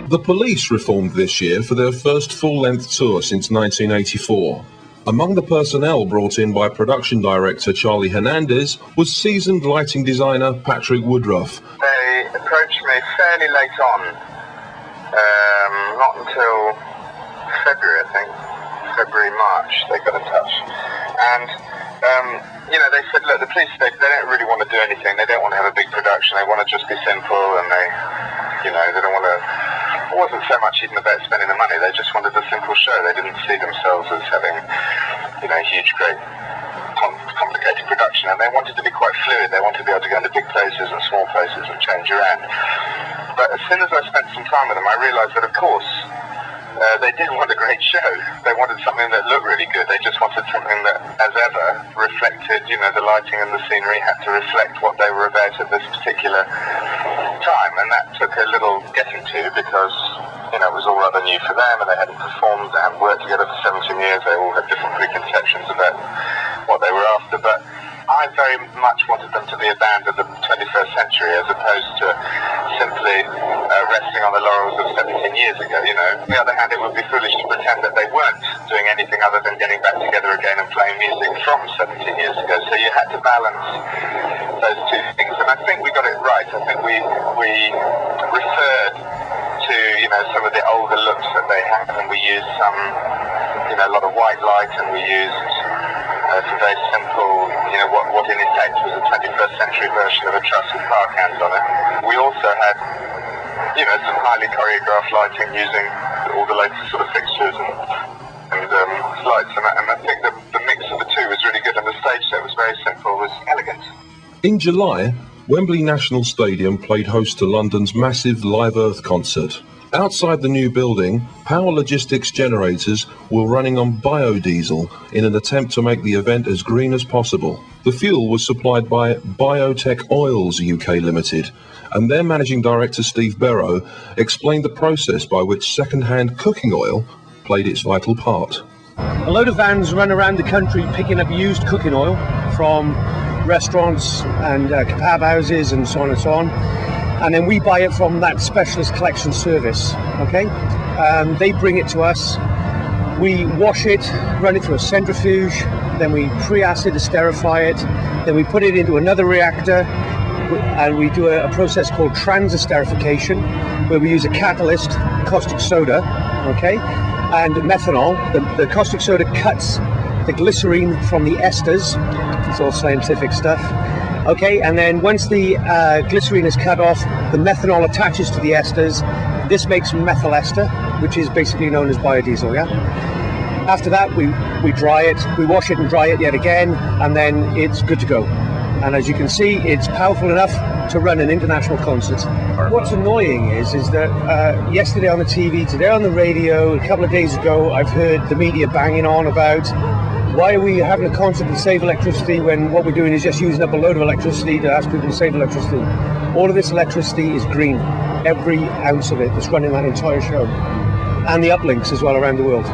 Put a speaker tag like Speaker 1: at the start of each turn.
Speaker 1: The Police reformed this year for their first full-length tour since 1984. Among the personnel brought in by production director Charlie Hernandez was seasoned lighting designer Patrick Woodruff.
Speaker 2: They approached me fairly late on, not until February, I think. February, March, they got in touch. And, they said, look, the police, they don't really want to do anything. They don't want to have a big production. They want to just be simple, and they don't want to... It wasn't so much even about spending the money. They just wanted a simple show. They didn't see themselves as having, huge, great, complicated production. And they wanted to be quite fluid. They wanted to be able to go into big places and small places and change around. But as soon as I spent some time with them, I realised that, of course, they didn't want a great show. They wanted something that looked really good. They just wanted something that, as ever, reflected, the lighting and the scenery had to reflect what they were about at this particular time. And that took a little getting to because, it was all rather new for them and they hadn't performed, they hadn't worked together for 17 years. They all had different preconceptions about what they were after. But I very much wanted them to be a band of the 21st century as opposed to simply resting on the laurels of 17 years ago, On the other hand, it would be foolish to pretend that they weren't doing anything other than getting back together again and playing music from 17 years ago. So you had to balance those two things. And I think we got it right. I think we referred to, some of the older looks that they had, and we used some, a lot of white light, and we used some very simple, what in effect was a 21st century version of a trusted park hand on it. We also had, some highly choreographed lighting using all the latest sort of fixtures and lights. And I think the mix of the two was really good, and the stage set was very simple, was elegant.
Speaker 1: In July, Wembley National Stadium played host to London's massive Live Earth concert. Outside the new building, power logistics generators were running on biodiesel in an attempt to make the event as green as possible. The fuel was supplied by Biotech Oils UK Limited, and their managing director Steve Barrow explained the process by which second-hand cooking oil played its vital part.
Speaker 3: A load of vans run around the country picking up used cooking oil from restaurants and kebab houses and so on and so on. And then we buy it from that specialist collection service, okay? They bring it to us, we wash it, run it through a centrifuge, then we pre-acid esterify it, then we put it into another reactor, and we do a process called trans-esterification, where we use a catalyst, caustic soda, okay? And methanol. The caustic soda cuts the glycerine from the esters. It's all scientific stuff. Okay, and then once the glycerine is cut off, the methanol attaches to the esters. This makes methyl ester, which is basically known as biodiesel, yeah? After that, we dry it, we wash it and dry it yet again, and then it's good to go. And as you can see, it's powerful enough to run an international concert. What's annoying is that yesterday on the TV, today on the radio, a couple of days ago, I've heard the media banging on about why are we having a concert to save electricity when what we're doing is just using up a load of electricity to ask people to save electricity. All of this electricity is green. Every ounce of it that's running that entire show. And the uplinks as well around the world.